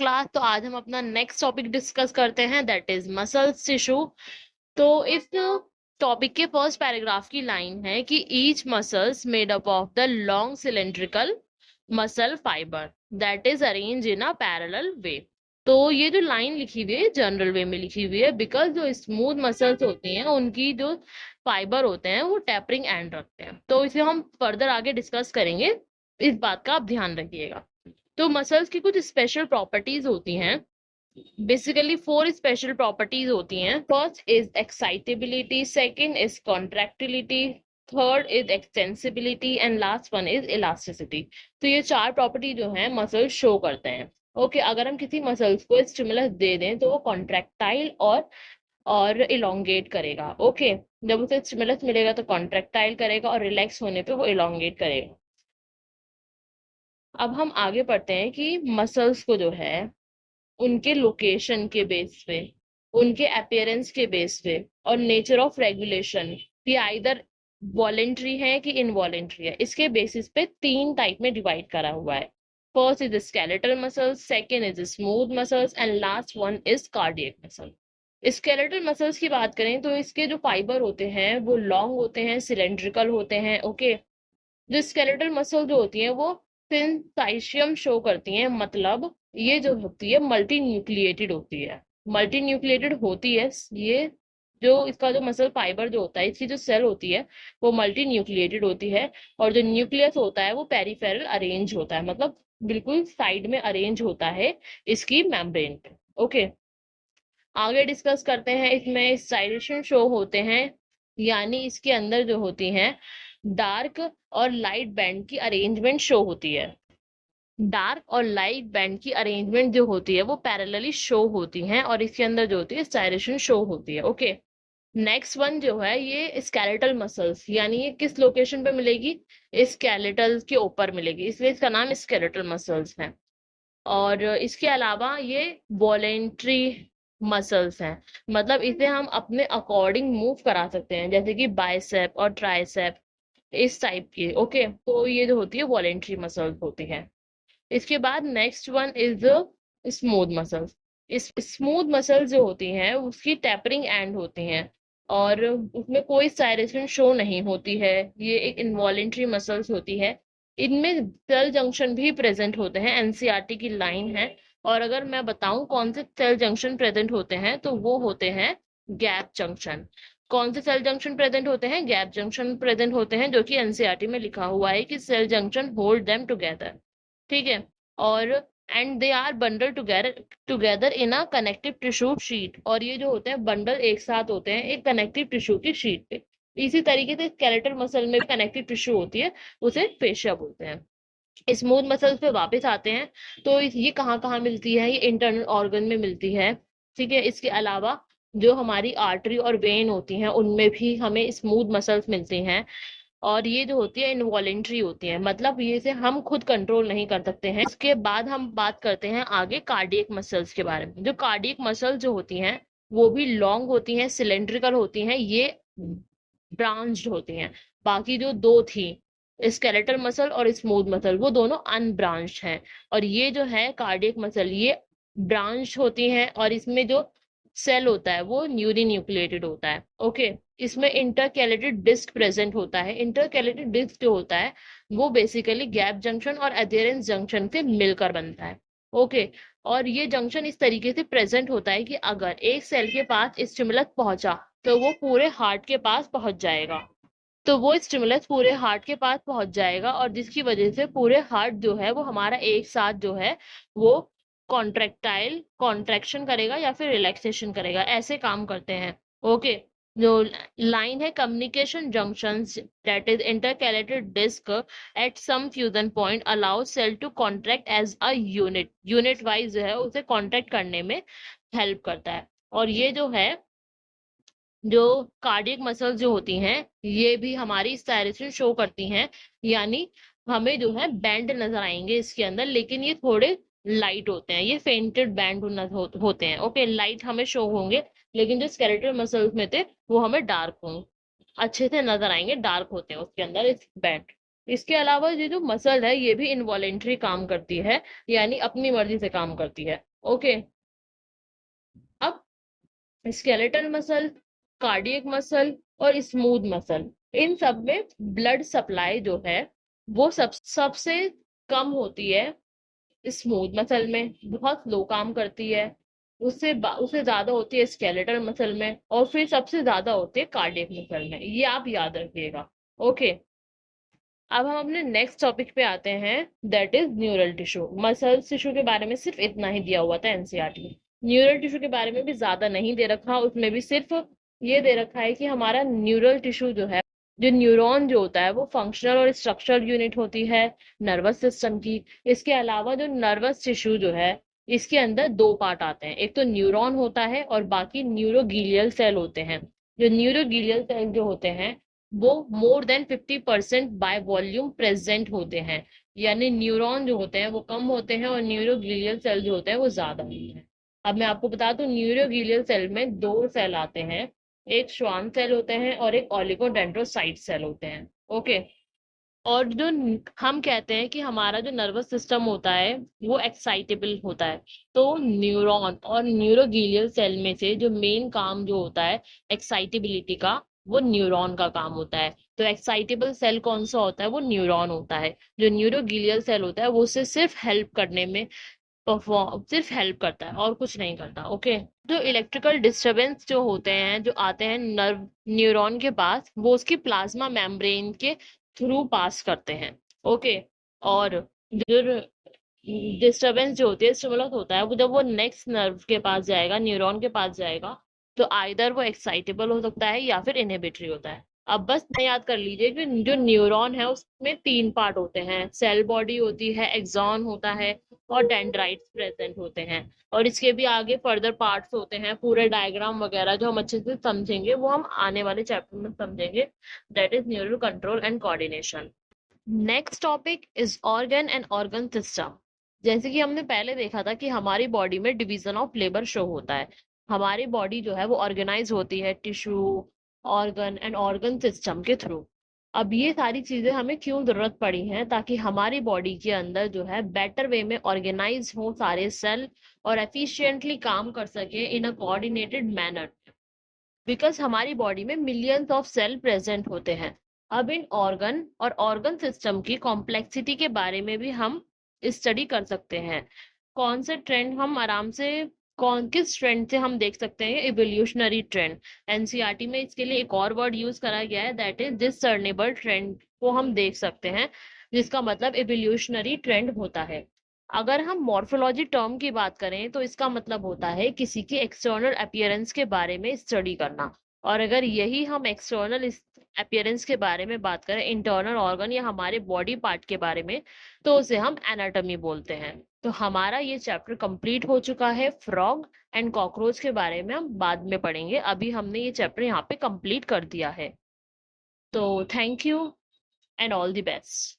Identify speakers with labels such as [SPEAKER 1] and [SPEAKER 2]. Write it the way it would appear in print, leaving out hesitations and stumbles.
[SPEAKER 1] Class, तो आज हम अपना नेक्स्ट टॉपिक डिस्कस करते हैं, दैट इज मसल्स टिश्यू। तो इस टॉपिक के फर्स्ट पैराग्राफ की लाइन है कि each muscles made up of the long cylindrical muscle fibre that is arrange in a parallel way. तो ये जो लाइन लिखी हुई है जनरल वे में लिखी हुई है, बिकॉज जो स्मूथ मसल्स होती हैं उनकी जो फाइबर होते हैं वो टेपरिंग एंड रखते हैं। तो इसे हम फर्दर आगे डिस्कस करेंगे, इस बात का आप ध्यान रखिएगा। तो मसल्स की कुछ स्पेशल प्रॉपर्टीज होती हैं, बेसिकली 4 स्पेशल प्रॉपर्टीज होती हैं। First is excitability, second is contractility, third is extensibility and last one is elasticity. तो ये 4 प्रॉपर्टी जो है मसल शो करते हैं। ओके, अगर हम किसी मसल्स को स्टिमुलस दे दें तो वो कॉन्ट्रैक्टाइल और इलोंगेट करेगा। ओके, जब उसे स्टिमुलस मिलेगा तो कॉन्ट्रैक्टाइल करेगा और रिलैक्स होने पे वो इलोंगेट करेगा। अब हम आगे पढ़ते हैं कि मसल्स को जो है उनके लोकेशन के बेस पे, उनके अपीयरेंस के बेस पे और नेचर ऑफ रेगुलेशन ये आइदर वॉलेंट्री है कि इनवॉलेंट्री है, इसके बेसिस पे 3 टाइप में डिवाइड करा हुआ है। First is skeletal muscles, second is smooth muscles and last one is cardiac muscle. Skeletal muscles की बात करें तो इसके जो फाइबर होते हैं वो लॉन्ग होते हैं, सिलेंड्रिकल होते हैं। ओके, जो स्केलेटल मसल जो होती है वो सिंसाइशियम शो करती हैं, मतलब ये जो होती है मल्टी न्यूक्लिएटेड होती है। मल्टी न्यूक्लिएटेड होती है ये, जो इसका जो मसल फाइबर जो होता है, इसकी जो सेल होती है वो मल्टी न्यूक्लिएटेड होती है। और जो न्यूक्लियस होता है वो पेरिफेरल अरेंज होता है, मतलब बिल्कुल साइड में अरेंज होता है इसकी मेम्ब्रेन पे। ओके, आगे डिस्कस करते हैं। इसमें स्टाइलेशन शो होते हैं, यानी इसके अंदर जो होती हैं डार्क और लाइट बैंड की अरेंजमेंट शो होती है। डार्क और लाइट बैंड की अरेंजमेंट जो होती है वो पैरेलली शो होती हैं और इसके अंदर जो होती है स्टाइलेशन शो होती है। ओके, नेक्स्ट वन जो है ये स्केलेटल मसल्स, यानी ये किस लोकेशन पे मिलेगी, स्केलेटल के ऊपर मिलेगी, इसलिए इसका नाम स्केलेटल मसल्स है। और इसके अलावा ये वॉलेंट्री मसल्स हैं, मतलब इसे हम अपने अकॉर्डिंग मूव करा सकते हैं, जैसे कि बाइसेप और ट्राइसेप, इस टाइप की। ओके, तो ये जो होती है वॉलेंट्री मसल्स होती है। इसके बाद next one is smooth muscles. इस स्मूथ मसल्स जो होती हैं उसकी टेपरिंग एंड होती हैं और उसमें कोई साइरेशन शो नहीं होती है, ये एक इनवॉलेंट्री मसल्स होती है। इनमें सेल जंक्शन भी प्रेजेंट होते हैं, एनसीईआरटी की लाइन है। और अगर मैं बताऊं कौन से सेल जंक्शन प्रेजेंट होते हैं तो वो होते हैं गैप जंक्शन। कौन से सेल जंक्शन प्रेजेंट होते हैं, गैप जंक्शन प्रेजेंट होते हैं, जो कि एनसीईआरटी में लिखा हुआ है कि cell junction hold them together. ठीक है, और and they are bundle together in a connective tissue sheet, और ये जो होते हैं बंडल एक साथ होते हैं एक कनेक्टिव टिश्यू की शीट पे। इसी तरीके से स्केलेटल मसल में कनेक्टिव टिश्यू होती है, उसे फेशिया बोलते हैं। स्मूथ मसल्स पे वापस आते हैं, तो ये कहाँ कहाँ मिलती है, ये इंटरनल ऑर्गन में मिलती है। ठीक है, इसके अलावा जो हमारी आर्टरी और वेन होती हैं उनमें भी हमें स्मूथ मसल्स मिलती हैं। और ये जो होती है इनवॉलेंट्री होती है, मतलब ये से हम खुद कंट्रोल नहीं कर सकते हैं। इसके बाद हम बात करते हैं आगे कार्डियक मसल्स के बारे में। जो कार्डियक मसल्स जो होती हैं वो भी लॉन्ग होती हैं, सिलेंड्रिकल होती हैं, ये ब्रांच्ड होती हैं। बाकी जो दो थी स्केलेटल मसल और स्मूथ मसल, वो दोनों अनब्रांच्ड हैं। और ये जो है कार्डियक मसल ये ब्रांच होती हैं और इसमें जो सेल होता है वो न्यूरी न्यूक्लिएटेड होता है। ओके, इसमें इंटरकैलेटेड डिस्क प्रेजेंट होता है। इंटरकैलेटेड डिस्क जो होता है वो बेसिकली गैप जंक्शन और एडेरेंस जंक्शन से मिलकर बनता है। ओके, और ये जंक्शन इस तरीके से प्रेजेंट होता है कि अगर एक सेल के पास स्टिमुलस पहुंचा तो वो पूरे हार्ट के पास पहुंच जाएगा। तो वो स्टिमुलस पूरे हार्ट के पास पहुंच जाएगा और जिसकी वजह से पूरे हार्ट जो है वो हमारा एक साथ जो है वो कॉन्ट्रैक्टाइल कॉन्ट्रैक्शन करेगा या फिर रिलैक्सेशन करेगा, ऐसे काम करते हैं। ओके, जो लाइन है communication junctions that is intercalated disc at some fusion point allow cell to contract as a unit, unit wise जो है उसे कॉन्ट्रैक्ट करने में हेल्प करता है। और ये जो है जो कार्डियक मसल्स जो होती हैं ये भी हमारी स्टायरेशन शो करती हैं, यानी हमें जो है बैंड नजर आएंगे इसके अंदर, लेकिन ये थोड़े लाइट होते हैं, ये फेंटेड बैंड होते हैं। ओके, लाइट हमें शो होंगे, लेकिन जो स्केलेटल मसल्स में थे वो हमें डार्क होंगे, अच्छे से नजर आएंगे, डार्क होते हैं उसके अंदर इस बैंड। इसके अलावा ये जो मसल है ये भी इनवॉलेंट्री काम करती है, यानी अपनी मर्जी से काम करती है। ओके। अब स्केलेटल मसल, कार्डियक मसल और स्मूथ मसल, इन सब में ब्लड सप्लाई जो है वो सबसे कम होती है स्मूथ मसल में, बहुत लो काम करती है। उससे ज्यादा होती है स्केलेटल मसल में, और फिर सबसे ज्यादा होती है कार्डियक मसल में। ये आप याद रखिएगा। ओके। अब हम अपने नेक्स्ट टॉपिक पे आते हैं, that is neural tissue. Muscles tissue के बारे में सिर्फ इतना ही दिया हुआ था एनसीईआरटी में। न्यूरल टिश्यू के बारे में भी ज्यादा नहीं दे रखा, उसमें भी सिर्फ ये दे रखा है कि हमारा न्यूरल टिश्यू जो है, जो न्यूरॉन जो होता है वो फंक्शनल और स्ट्रक्चरल यूनिट होती है नर्वस सिस्टम की। इसके अलावा जो नर्वस टिश्यू जो है, इसके अंदर दो पार्ट आते हैं, एक तो न्यूरॉन होता है और बाकी न्यूरोगीलियल सेल होते हैं। जो न्यूरोगीलियल सेल जो होते हैं वो more than 50% by volume present होते हैं। यानी न्यूरॉन जो होते हैं वो कम होते हैं और न्यूरोग्लियल सेल जो होते हैं वो ज्यादा होते हैं। अब मैं आपको बता दूं, न्यूरोग्लियल सेल में दो सेल आते हैं, एक श्वान सेल होते हैं और एक ओलिगोडेंड्रोसाइट सेल होते हैं। ओके। और जो हम कहते हैं कि हमारा जो नर्वस सिस्टम होता है वो एक्साइटेबल होता है, तो न्यूरॉन और न्यूरोग्लियल सेल में से जो मेन काम जो होता है एक्साइटेबिलिटी का, वो न्यूरॉन का काम होता है। तो एक्साइटेबल सेल कौन सा होता है? वो न्यूरॉन होता है। जो न्यूरोग्लियल सेल होता है वो उसे सिर्फ हेल्प करने में, परफॉर्म सिर्फ हेल्प करता है और कुछ नहीं करता। ओके। जो इलेक्ट्रिकल डिस्टरबेंस जो होते हैं, जो आते हैं नर्व न्यूरॉन के पास, वो उसकी प्लाज्मा मेम्ब्रेन के थ्रू पास करते हैं। ओके। और जो डिस्टरबेंस जो होती है, स्टिमुलस होता है, वो जब वो नेक्स्ट नर्व के पास जाएगा, न्यूरॉन के पास जाएगा, तो आइदर वो एक्साइटेबल हो सकता है या फिर इनहिबिटरी होता है। अब बस मैं याद कर लीजिए कि जो न्यूरॉन है उसमें तीन पार्ट होते हैं, सेल बॉडी होती है, एक्सॉन होता है और डेंड्राइट्स प्रेजेंट होते हैं। और इसके भी आगे फर्दर पार्ट्स होते हैं, पूरे डायग्राम वगैरह जो हम अच्छे से समझेंगे वो हम आने वाले चैप्टर में समझेंगे, that is neural control and coordination. Next topic is organ and organ system. जैसे कि हमने पहले देखा था कि हमारी बॉडी में डिवीजन ऑफ लेबर शो होता है। हमारी बॉडी जो है वो ऑर्गेनाइज होती है tissue, organ and organ system के थ्रू। अब ये सारी चीजें हमें क्यों जरूरत पड़ी हैं? ताकि हमारी बॉडी के अंदर जो है बेटर वे में ऑर्गेनाइज हो सारे सेल और एफिशिएंटली काम कर सके इन अ कोऑर्डिनेटेड मैनर, बिकॉज हमारी बॉडी में मिलियंस ऑफ सेल प्रेजेंट होते हैं। अब इन ऑर्गन और ऑर्गन सिस्टम की कॉम्प्लेक्सिटी के बारे में भी हम स्टडी कर सकते हैं। कौन से ट्रेंड हम आराम से, कौन किस ट्रेंड से हम देख सकते हैं? Evolutionary trend. एनसीईआरटी में इसके लिए एक और वर्ड यूज करा गया है, दैट इज डिसर्नेबल ट्रेंड को हम देख सकते हैं, जिसका मतलब इवोल्यूशनरी ट्रेंड होता है। अगर हम मॉर्फोलॉजी टर्म की बात करें तो इसका मतलब होता है किसी के एक्सटर्नल अपीयरेंस के बारे में स्टडी करना। और अगर यही हम एक्सटर्नल अपीयरेंस के बारे में बात करें, इंटरनल ऑर्गन या हमारे बॉडी पार्ट के बारे में, तो उसे हम एनाटॉमी बोलते हैं। तो हमारा ये चैप्टर कंप्लीट हो चुका है। फ्रॉग एंड कॉकरोच के बारे में हम बाद में पढ़ेंगे, अभी हमने ये चैप्टर यहाँ पे कंप्लीट कर दिया है। तो thank you and all the best.